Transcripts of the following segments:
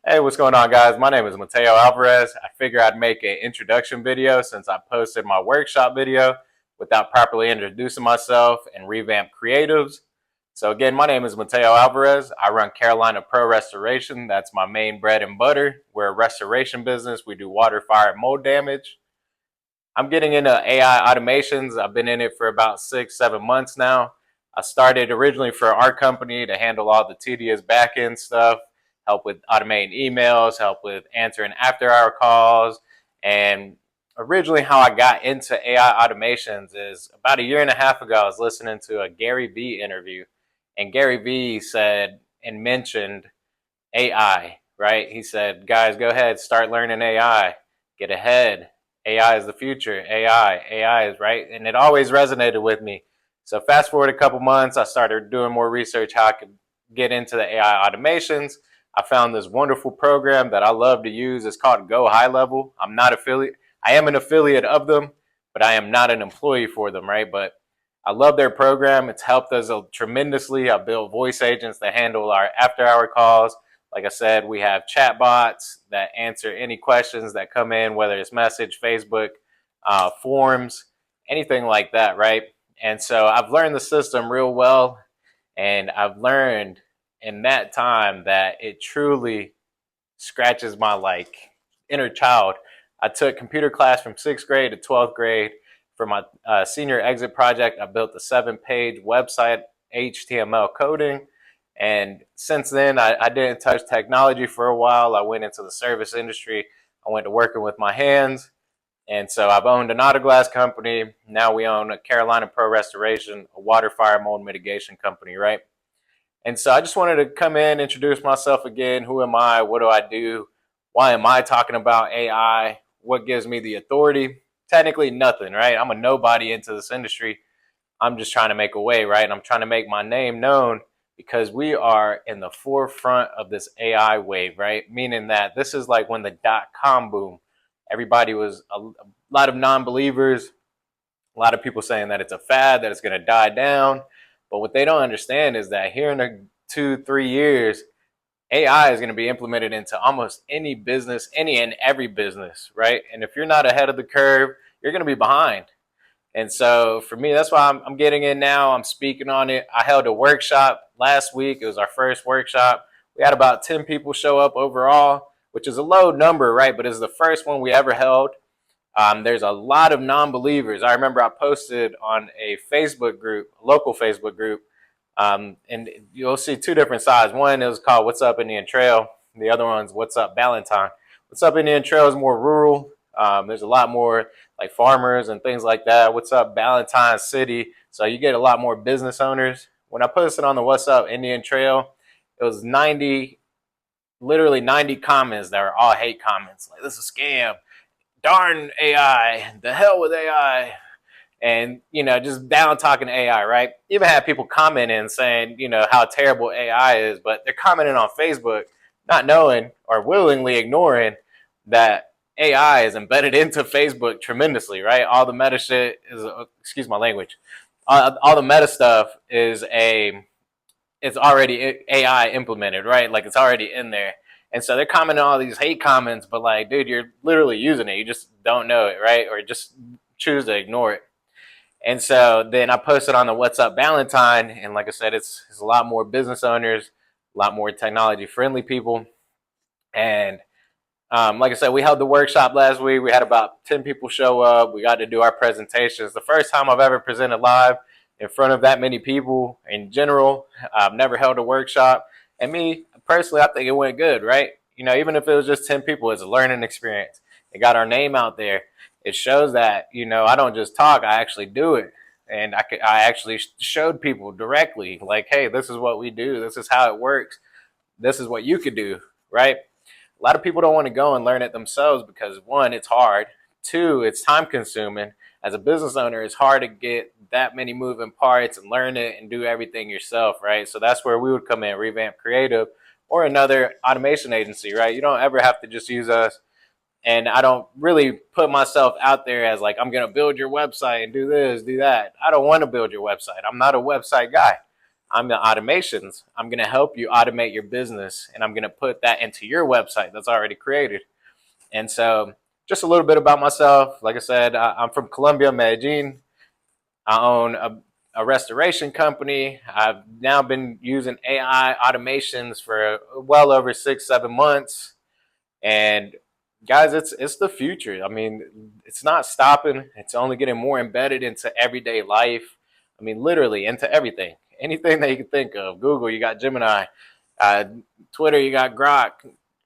Hey, what's going on, guys? My name is Mateo Alvarez. I figure I'd make an introduction video since I posted my workshop video without properly introducing myself and revamp creatives. So again, my name is Mateo Alvarez. I run Carolina Pro Restoration. That's my main bread and butter. We're a restoration business. We do water, fire, and mold damage. I'm getting into AI automations. I've been in it for about 6, 7 months now. I started originally for our company to handle all the tedious back end stuff, help with automating emails, help with answering after hour calls. And originally, how I got into AI automations is about a year and a half ago, I was listening to a Gary Vee interview, and Gary Vee said and mentioned AI, right? He said, guys, go ahead, start learning AI, get ahead. AI is the future. AI is right. And it always resonated with me. So fast forward a couple months, I started doing more research how I could get into the AI automations. I found this wonderful program that I love to use. It's called Go High Level. I'm not affiliate. I am an affiliate of them, but I am not an employee for them, right? But I love their program. It's helped us tremendously. I built voice agents that handle our after hour calls. Like I said, we have chat bots that answer any questions that come in, whether it's message, Facebook, forums, anything like that, right? And so I've learned the system real well, and I've learned in that time that it truly scratches my inner child. I took computer class from 6th grade to 12th grade. For my senior exit project, I built a 7-page website, HTML coding. And since then, I didn't touch technology for a while. I went into the service industry. I went to working with my hands. And so I've owned an auto glass company. Now we own a Carolina Pro Restoration, a water, fire, mold mitigation company, right? And so I just wanted to come in, introduce myself again. Who am I? What do I do? Why am I talking about AI? What gives me the authority? Technically, nothing, right? I'm a nobody into this industry. I'm just trying to make a way, right? And I'm trying to make my name known because we are in the forefront of this AI wave, right? Meaning that this is like when the .com boom, everybody was a lot of non-believers, a lot of people saying that it's a fad, that it's going to die down. But what they don't understand is that here in a 2, 3 years, AI is going to be implemented into almost any business, any and every business, right? And if you're not ahead of the curve, you're going to be behind. And so for me, that's why I'm getting in now. I'm speaking on it. I held a workshop last week. It was our first workshop. We had about 10 people show up overall, which is a low number, right? But it's the first one we ever held. There's a lot of non-believers. I remember I posted on a Facebook group, a local Facebook group, and you'll see two different sides. One is called What's Up Indian Trail. The other one's What's Up Ballantyne. What's Up Indian Trail is more rural. There's a lot more like farmers and things like that. What's Up Ballantyne City. So you get a lot more business owners. When I posted on the What's Up Indian Trail, it was literally 90 comments that were all hate comments. Like, this is a scam. Darn AI. The hell with AI. And, just down talking AI, right? Even had people commenting saying, how terrible AI is, but they're commenting on Facebook, not knowing or willingly ignoring that AI is embedded into Facebook tremendously, right? All the meta shit is, excuse my language, all the meta stuff it's already AI implemented, right? Like it's already in there. And so they're commenting all these hate comments, but like, dude, you're literally using it. You just don't know it, right? Or just choose to ignore it. And so then I posted on the What's Up Ballantyne, and like I said, it's a lot more business owners, a lot more technology friendly people. And like I said, we held the workshop last week. We had about 10 people show up. We got to do our presentations. The first time I've ever presented live in front of that many people in general. I've never held a workshop. And me, personally, I think it went good, right? Even if it was just 10 people, it's a learning experience. It got our name out there. It shows that, I don't just talk, I actually do it. And I actually showed people directly, like, hey, this is what we do. This is how it works. This is what you could do, right? A lot of people don't want to go and learn it themselves because, one, it's hard. Two, it's time consuming. As a business owner, it's hard to get that many moving parts and learn it and do everything yourself, right? So that's where we would come in, Revamp Creative or another automation agency, right? You don't ever have to just use us. And I don't really put myself out there as like, I'm going to build your website and do this, do that. I don't want to build your website. I'm not a website guy. I'm the automations. I'm going to help you automate your business, and I'm going to put that into your website that's already created. And so just a little bit about myself. Like I said, I'm from Colombia, Medellin. I own a restoration company. I've now been using AI automations for well over 6-7 months. And guys, it's the future. I mean, it's not stopping. It's only getting more embedded into everyday life. I mean, literally into everything. Anything that you can think of. Google, you got Gemini. Uh, Twitter, you got Grok.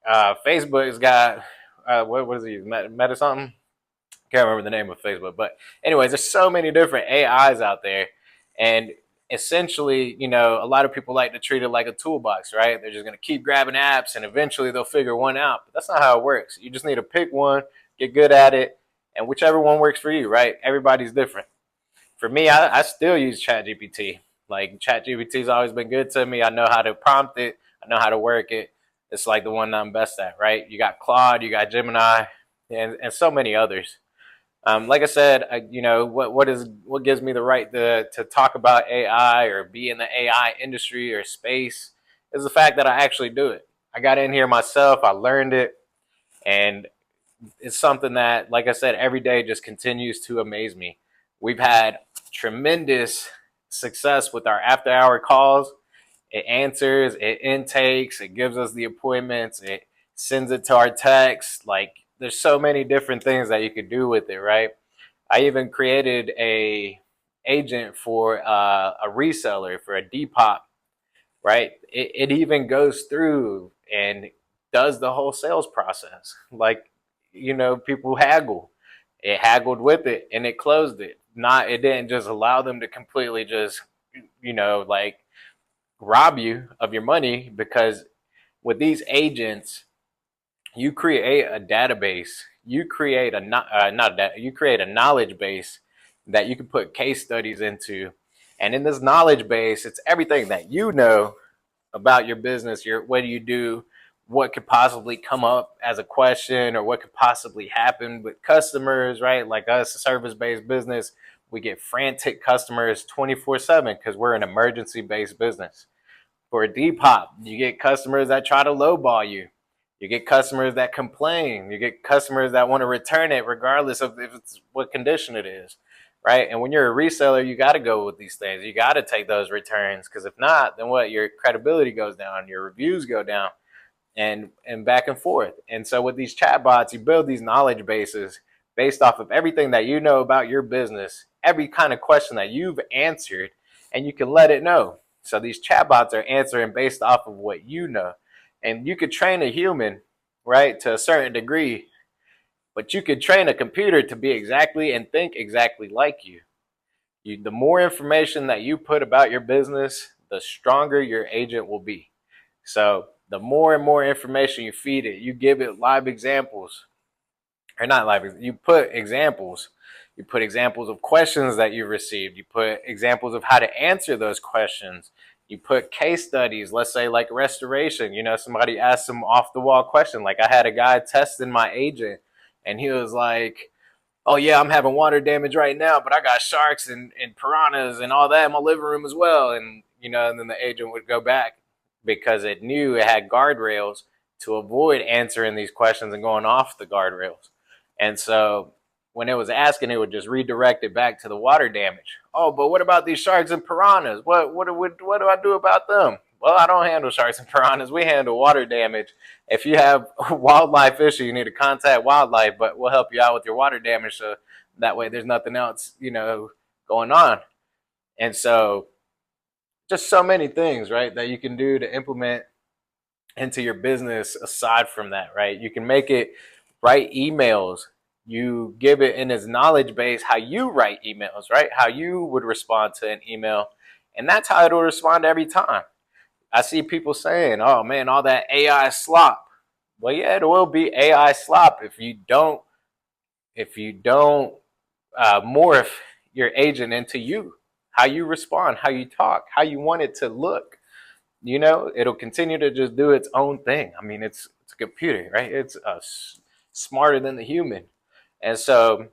Facebook has got what is he? Meta something? Can't remember the name of Facebook, but anyways, there's so many different AIs out there, and essentially, a lot of people like to treat it like a toolbox, right? They're just going to keep grabbing apps, and eventually they'll figure one out. But that's not how it works. You just need to pick one, get good at it, and whichever one works for you, right? Everybody's different. For me, I still use ChatGPT. Like ChatGPT's always been good to me. I know how to prompt it. I know how to work it. It's like the one I'm best at, right? You got Claude, you got Gemini, and so many others. Like I said, what gives me the right to talk about AI or be in the AI industry or space is the fact that I actually do it. I got in here myself, I learned it, and it's something that, like I said, every day just continues to amaze me. We've had tremendous success with our after hour calls. It answers, it intakes, it gives us the appointments, it sends it to our text. Like, there's so many different things that you could do with it, right? I even created a agent for a reseller for a Depop, right? It even goes through and does the whole sales process. Like, people haggle. It haggled with it and it closed it. Not, it didn't just allow them to completely just, like rob you of your money, because with these agents, you create a database. You create you create a knowledge base that you can put case studies into, and in this knowledge base, it's everything that you know about your business. What do you do? What could possibly come up as a question, or what could possibly happen with customers, right? Like us, a service-based business, we get frantic customers 24/7 because we're an emergency-based business. For a Depop, you get customers that try to lowball you. You get customers that complain. You get customers that want to return it regardless of if it's what condition it is, right? And when you're a reseller, you got to go with these things. You got to take those returns, because if not, then what? Your credibility goes down, your reviews go down, and back and forth. And so with these chatbots, you build these knowledge bases based off of everything that you know about your business, every kind of question that you've answered, and you can let it know. So these chatbots are answering based off of what you know. And you could train a human, right, to a certain degree, but you could train a computer to be exactly and think exactly like you. The more information that you put about your business, the stronger your agent will be. So the more and more information you feed it, you give it live examples, or not live, you put examples. You put examples of questions that you've received. You put examples of how to answer those questions. You put case studies, let's say like restoration. Somebody asked some off the wall question. Like, I had a guy testing my agent, and he was like, oh yeah, I'm having water damage right now, but I got sharks and piranhas and all that in my living room as well. And then the agent would go back, because it knew it had guardrails to avoid answering these questions and going off the guardrails. And so when it was asking, it would just redirect it back to the water damage. Oh, but what about these sharks and piranhas? What do I do about them? Well, I don't handle sharks and piranhas. We handle water damage. If you have a wildlife issue, you need to contact wildlife, but we'll help you out with your water damage, so that way there's nothing else, going on. And so just so many things, right, that you can do to implement into your business aside from that, right? You can make it write emails. You give it in its knowledge base how you write emails, right? How you would respond to an email. And that's how it'll respond every time. I see people saying, oh man, all that AI slop. Well, yeah, it will be AI slop if you don't morph your agent into you, how you respond, how you talk, how you want it to look. It'll continue to just do its own thing. I mean, it's a computer, right? It's smarter than the human. And so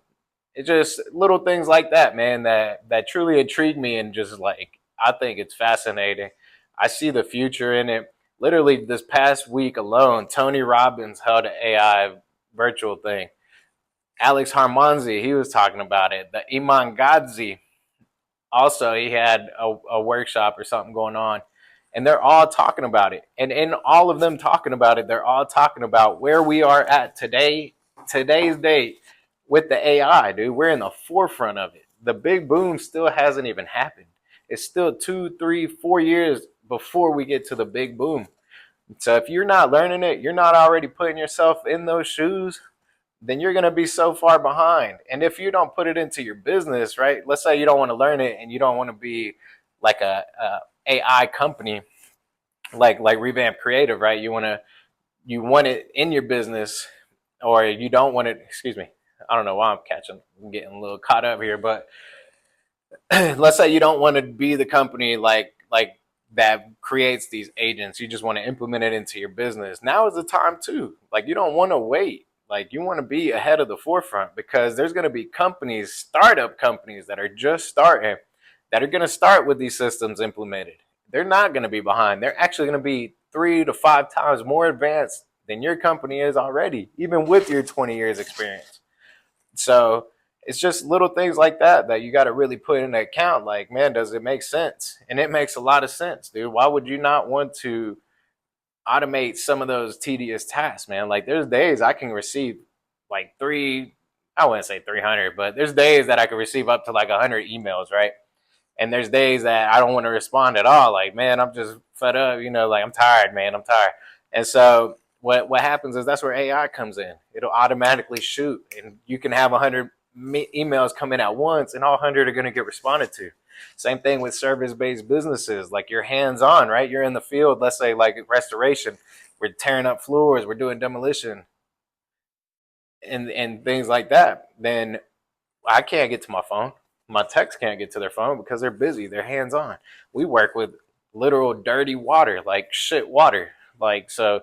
it's just little things like that, man, that truly intrigue me, and just like I think it's fascinating. I see the future in it. Literally, this past week alone, Tony Robbins held an AI virtual thing. Alex Harmonzi, he was talking about it. The Iman Gadzi, also, he had a workshop or something going on, and they're all talking about it. And in all of them talking about it, they're all talking about where we are at today, today's date with the AI, dude. We're in the forefront of it. The big boom still hasn't even happened. It's still 2, 3, 4 years before we get to the big boom. So if you're not learning it, you're not already putting yourself in those shoes, then you're going to be so far behind. And if you don't put it into your business, right? Let's say you don't want to learn it and you don't want to be like a AI company, like Revamp Creative, right? You want it in your business, or you don't want it. Excuse me. I don't know why I'm getting a little caught up here, but let's say you don't want to be the company like that creates these agents. You just want to implement it into your business. Now is the time too. Like, you don't want to wait. Like, you want to be ahead of the forefront, because there's going to be companies, startup companies that are just starting, that are going to start with these systems implemented. They're not going to be behind. They're actually going to be 3 to 5 times more advanced than your company is already, even with your 20 years experience. So it's just little things like that you got to really put into account. Like, man, does it make sense? And it makes a lot of sense, dude. Why would you not want to automate some of those tedious tasks, man? Like, there's days I can receive like I wouldn't say 300, but there's days that I can receive up to like 100 emails, right? And there's days that I don't want to respond at all. Like, man, I'm just fed up, like, I'm tired, man, I'm tired. And so what happens is, that's where AI comes in. It'll automatically shoot, and you can have 100 emails come in at once, and all 100 are going to get responded to. Same thing with service-based businesses. Like, you're hands-on, right? You're in the field. Let's say like restoration, we're tearing up floors, we're doing demolition, and things like that. Then I can't get to my phone. My techs can't get to their phone because they're busy. They're hands-on. We work with literal dirty water, like shit water. Like, so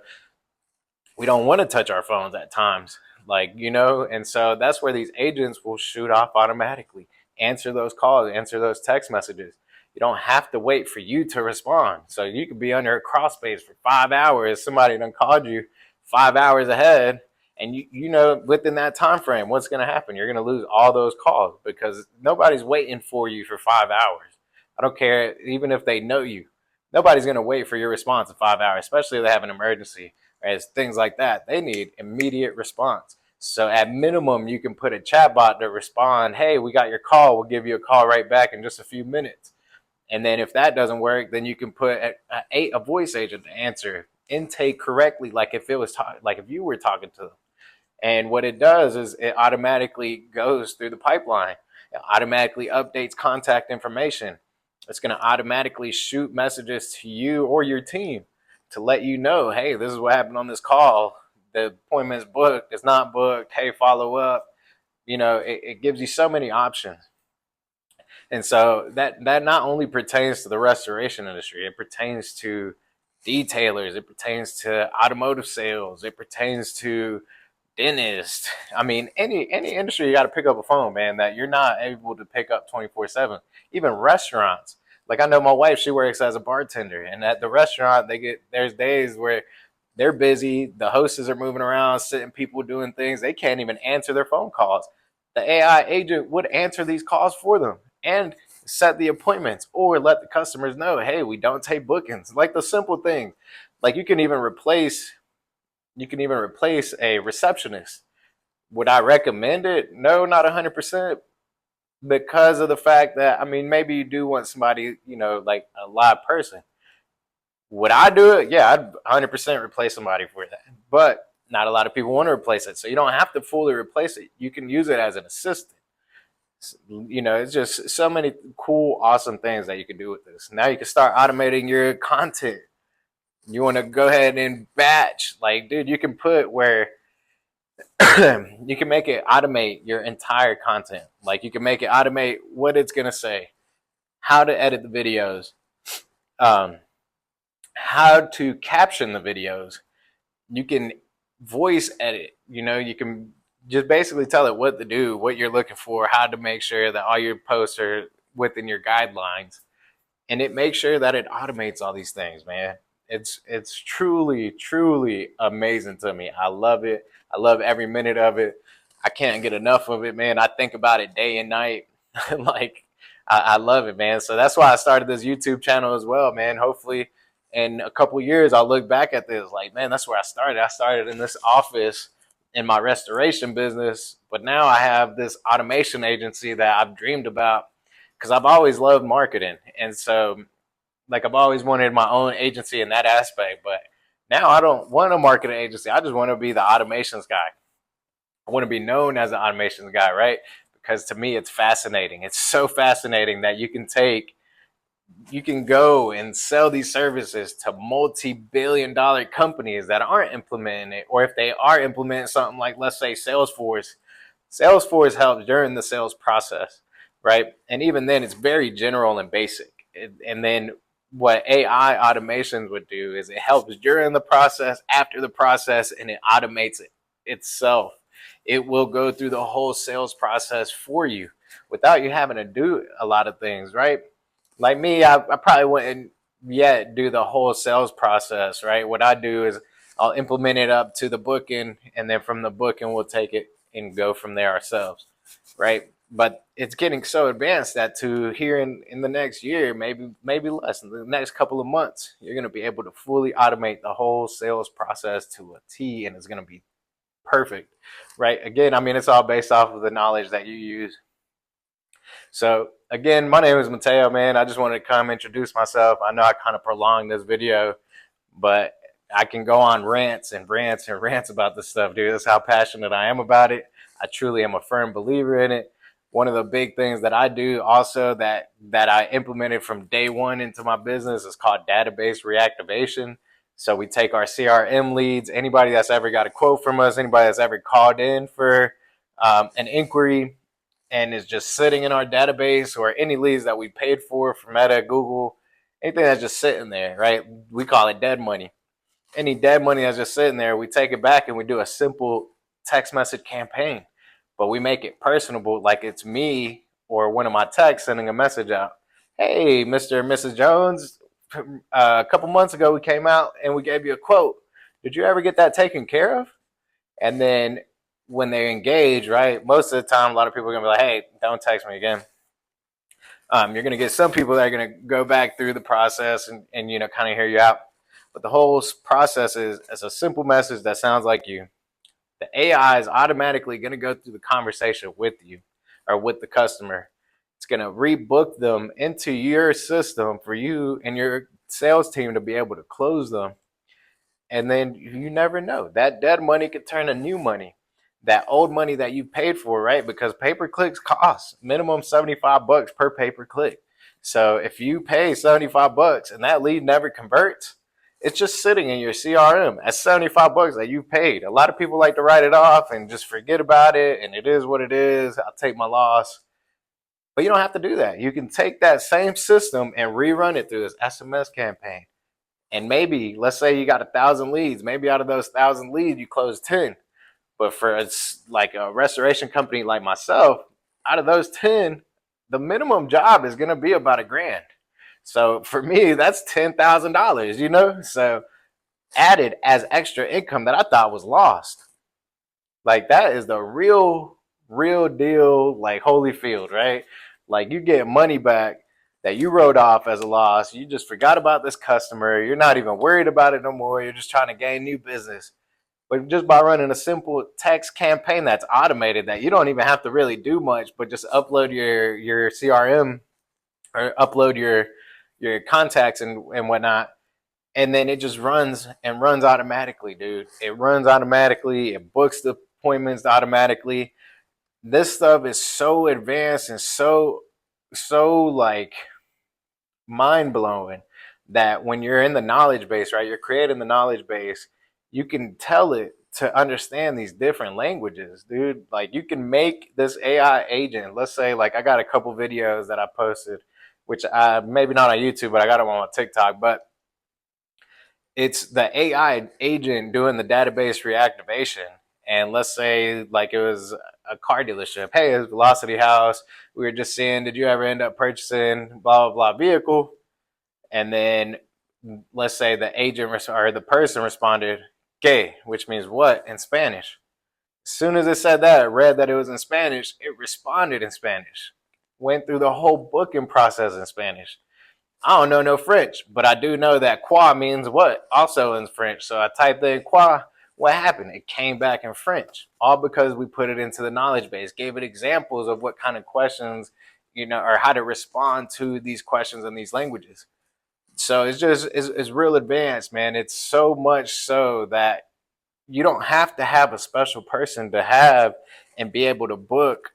we don't want to touch our phones at times, and so that's where these agents will shoot off automatically, answer those calls, answer those text messages. You don't have to wait for you to respond. So you could be under a crawl space for 5 hours. Somebody done called you 5 hours ahead, and within that time frame, what's going to happen? You're going to lose all those calls, because nobody's waiting for you for 5 hours. I don't care, even if they know you. Nobody's going to wait for your response in 5 hours, especially if they have an emergency, as things like that. They need immediate response. So at minimum, you can put a chatbot to respond, hey, we got your call, we'll give you a call right back in just a few minutes. And then if that doesn't work, then you can put a voice agent to answer intake correctly, like if you were talking to them. And what it does is, it automatically goes through the pipeline. It automatically updates contact information. It's going to automatically shoot messages to you or your team to let you know, hey, this is what happened on this call. The appointment's booked, it's not booked, hey, follow up. It gives you so many options. And so that not only pertains to the restoration industry, it pertains to detailers, it pertains to automotive sales, it pertains to dentists. I mean, any industry, you got to pick up a phone, man, that you're not able to pick up 24/7. Even restaurants. Like, I know my wife, she works as a bartender, and at the restaurant, there's days where they're busy, the hostess are moving around, sitting people doing things, they can't even answer their phone calls. The AI agent would answer these calls for them and set the appointments, or let the customers know, hey, we don't take bookings. Like, the simple thing. Like, you can even replace a receptionist. Would I recommend it? No, not 100%, because of the fact that, I mean, maybe you do want somebody, like a live person. Would I do it? Yeah, I'd 100% replace somebody for that. But not a lot of people want to replace it. So you don't have to fully replace it. You can use it as an assistant. It's just so many cool, awesome things that you can do with this. Now you can start automating your content. You want to go ahead and batch. Like, dude, you can put where you can make it automate your entire content. Like, you can make it automate what it's going to say, how to edit the videos, how to caption the videos. You can voice edit. You can just basically tell it what to do, what you're looking for, how to make sure that all your posts are within your guidelines. and it makes sure that it automates all these things, man. It's truly, truly amazing to me. I love it. I love every minute of it. I can't get enough of it, man. I think about it day and night. Like I love it, man. So that's why I started this YouTube channel as well, man. Hopefully in a couple years I'll look back at this like, man, that's where I started. I started in this office in my restoration business, but now I have this automation agency that I've dreamed about because I've always loved marketing. And so like I've always wanted my own agency in that aspect, but now I don't want a marketing agency. I just want to be the automations guy. I want to be known as an automations guy, right? Because to me, it's fascinating. It's so fascinating that you can go and sell these services to multi-billion-dollar companies that aren't implementing it, or if they are implementing something like, let's say, Salesforce. Salesforce helps during the sales process, right? And even then, it's very general and basic. And then what AI automations would do is it helps during the process, after the process, and it automates it itself. It will go through the whole sales process for you without you having to do a lot of things, right? Like me, I probably wouldn't yet do the whole sales process, right? What I do is I'll implement it up to the booking, and then from the booking, we'll take it and go from there ourselves, right? But it's getting so advanced that to here in the next year, maybe less, in the next couple of months, you're going to be able to fully automate the whole sales process to a T, and it's going to be perfect, right? Again, I mean, it's all based off of the knowledge that you use. So again, my name is Mateo, man. I just wanted to come introduce myself. I know I kind of prolonged this video, but I can go on rants and rants and rants about this stuff, dude. That's how passionate I am about it. I truly am a firm believer in it. One of the big things that I do also that I implemented from day one into my business is called database reactivation. So we take our CRM leads, anybody that's ever got a quote from us, anybody that's ever called in for an inquiry, and is just sitting in our database, or any leads that we paid for Meta, Google, anything that's just sitting there, right? We call it dead money. Any dead money that's just sitting there, we take it back and we do a simple text message campaign, but we make it personable, like it's me or one of my techs sending a message out. Hey, Mr. and Mrs. Jones, a couple months ago we came out and we gave you a quote. Did you ever get that taken care of? And then when they engage, right, most of the time, a lot of people are going to be like, hey, don't text me again. You're going to get some people that are going to go back through the process and you know, kind of hear you out. But the whole process is a simple message that sounds like you. The AI is automatically going to go through the conversation with you or with the customer. It's going to rebook them into your system for you and your sales team to be able to close them. And then you never know. That dead money could turn to new money. That old money that you paid for, right? Because pay-per-clicks cost minimum $75 per pay-per-click. So if you pay $75 and that lead never converts, it's just sitting in your CRM at $75 that you paid. A lot of people like to write it off and just forget about it, and it is what it is. I'll take my loss. But you don't have to do that. You can take that same system and rerun it through this SMS campaign. And maybe, let's say you got 1,000 leads. Maybe out of those 1,000 leads, you close 10. But for like a restoration company like myself, out of those 10, the minimum job is going to be about $1,000. So for me, that's $10,000, you know? So added as extra income that I thought was lost. Like that is the real deal, like Holyfield, right? Like you get money back that you wrote off as a loss. You just forgot about this customer. You're not even worried about it no more. You're just trying to gain new business. But just by running a simple text campaign that's automated, that you don't even have to really do much, but just upload your CRM or upload your contacts and whatnot, and then it just runs and runs automatically, dude. It runs automatically. It books the appointments automatically. This stuff is so advanced and so like mind blowing that when you're in the knowledge base, right, you're creating the knowledge base, you can tell it to understand these different languages, dude. Like you can make this AI agent, let's say like I got a couple videos that I posted, which maybe not on YouTube, but I got them on TikTok, but it's the AI agent doing the database reactivation. And let's say like it was a car dealership. Hey, it's Velocity House. We were just seeing, did you ever end up purchasing blah, blah, blah vehicle? And then let's say the agent or the person responded, "Que," which means what in Spanish. As soon as it said that, it read that it was in Spanish, it responded in Spanish. Went through the whole booking process in Spanish. I don't know no French, but I do know that quoi means what also in French. So I typed in quoi. What happened? It came back in French, all because we put it into the knowledge base, gave it examples of what kind of questions, or how to respond to these questions in these languages. So it's real advanced, man. It's so much so that you don't have to have a special person to have and be able to book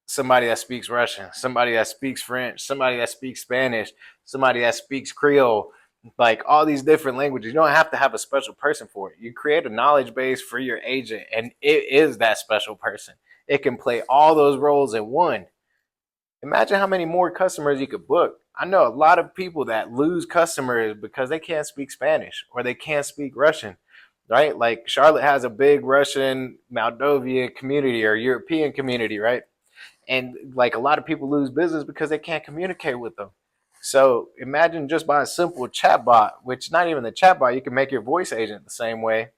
somebody that speaks Russian, somebody that speaks French, somebody that speaks Spanish, somebody that speaks Creole, like all these different languages. You don't have to have a special person for it. You create a knowledge base for your agent, and it is that special person. It can play all those roles in one. Imagine how many more customers you could book. I know a lot of people that lose customers because they can't speak Spanish or they can't speak Russian, right? Like Charlotte has a big Russian, Moldovan community or European community, right? And like a lot of people lose business because they can't communicate with them. So imagine just by a simple chatbot, which not even the chatbot, you can make your voice agent the same way,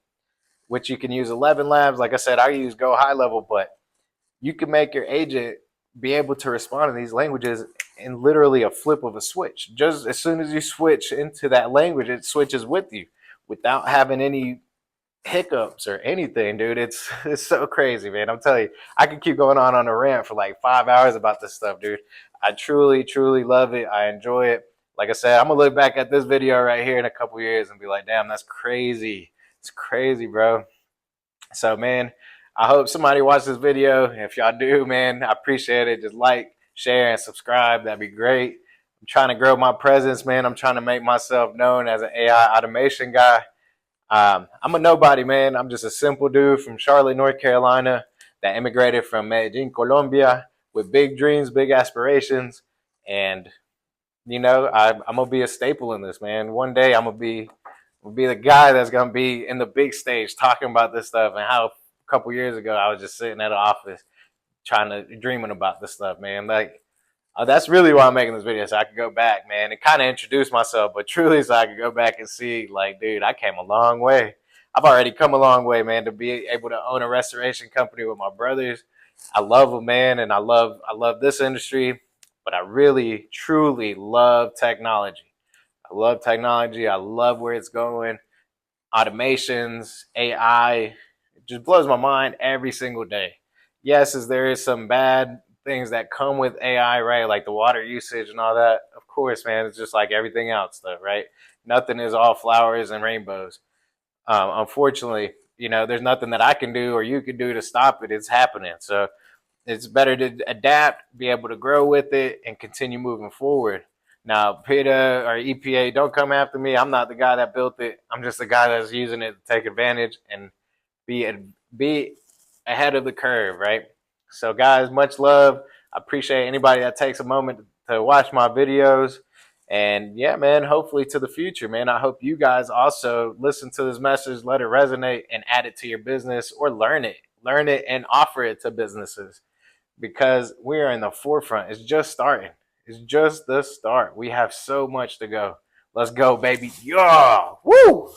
which you can use 11 Labs. Like I said, I use Go High Level, but you can make your agent be able to respond in these languages in literally a flip of a switch. Just as soon as you switch into that language, it switches with you without having any hiccups or anything, dude. It's so crazy, man. I'm telling you, I could keep going on a rant for like 5 hours about this stuff, dude. I truly love it. I enjoy it. Like I said, I'm gonna look back at this video right here in a couple years and be like, damn, that's crazy. It's crazy, bro. So, man, I hope somebody watched this video. If y'all do, man, I appreciate it. Just like, share, and subscribe. That'd be great. I'm trying to grow my presence, man. I'm trying to make myself known as an AI automation guy. I'm a nobody, man. I'm just a simple dude from Charlotte, North Carolina that immigrated from Medellin, Colombia with big dreams, big aspirations. And, I'm going to be a staple in this, man. One day I'm going to be the guy that's going to be in the big stage talking about this stuff, and how a couple years ago I was just sitting at an office dreaming about this stuff, man. Like, that's really why I'm making this video, so I could go back, man, and kind of introduce myself, but truly so I could go back and see, like, dude, I came a long way. I've already come a long way, man, to be able to own a restoration company with my brothers. I love them, man, and I love this industry, but I really, truly love technology. I love technology. I love where it's going. Automations, AI, it just blows my mind every single day. Yes, as there is some bad things that come with AI, right? Like the water usage and all that. Of course, man, it's just like everything else, though, right? Nothing is all flowers and rainbows. Unfortunately, there's nothing that I can do or you can do to stop it. It's happening. So it's better to adapt, be able to grow with it, and continue moving forward. Now, PETA or EPA, don't come after me. I'm not the guy that built it. I'm just the guy that's using it to take advantage and be ahead of the curve, right? So, guys, much love. I appreciate anybody that takes a moment to watch my videos. And yeah, man, hopefully to the future, man. I hope you guys also listen to this message, let it resonate, and add it to your business, or learn it. Learn it and offer it to businesses, because we are in the forefront. It's just starting. It's just the start. We have so much to go. Let's go, baby. Yeah. Woo!